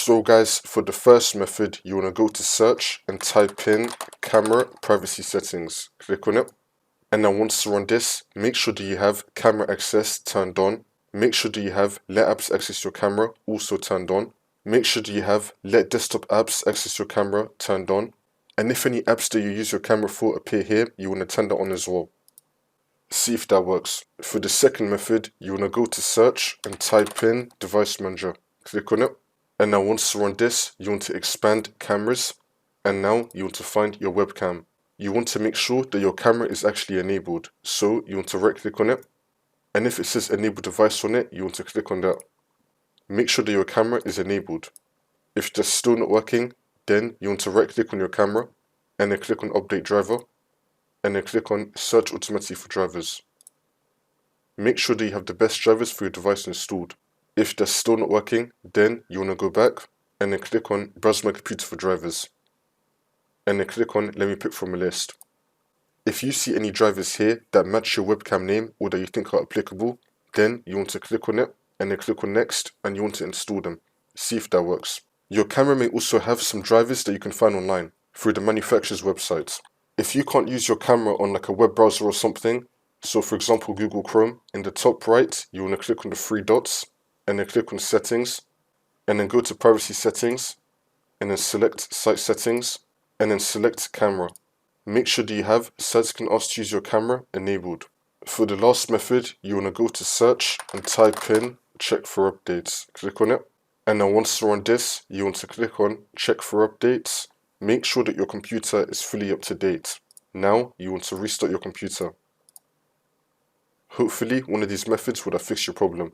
So guys, for the first method, you want to go to search and type in camera privacy settings. Click on it. And now once you run this, make sure that you have camera access turned on. Make sure that you have let apps access your camera also turned on. Make sure that you have let desktop apps access your camera turned on. And if any apps that you use your camera for appear here, you want to turn that on as well. See if that works. For the second method, you want to go to search and type in device manager. Click on it. And now once you run this, you want to expand cameras. And now you want to find your webcam. You want to make sure that your camera is actually enabled. So you want to right click on it. And if it says enable device on it, you want to click on that. Make sure that your camera is enabled. If that's still not working, then you want to right click on your camera and then click on update driver and then click on search automatically for drivers. Make sure that you have the best drivers for your device installed. If that's still not working, then you want to go back and then click on browse my computer for drivers and then click on let me pick from a list. If you see any drivers here that match your webcam name or that you think are applicable, then you want to click on it and then click on next and you want to install them. See if that works. Your camera may also have some drivers that you can find online through the manufacturer's websites. If you can't use your camera on like a web browser or something, so for example Google Chrome, in the top right you want to click on the three dots and then click on settings and then go to privacy settings and then select site settings and then select camera. Make sure that you have sites can ask to use your camera enabled. For the last method, you want to go to search and type in check for updates. Click on it. And now once you're on this, you want to click on check for updates. Make sure that your computer is fully up to date. Now you want to restart your computer. Hopefully one of these methods would have fixed your problem.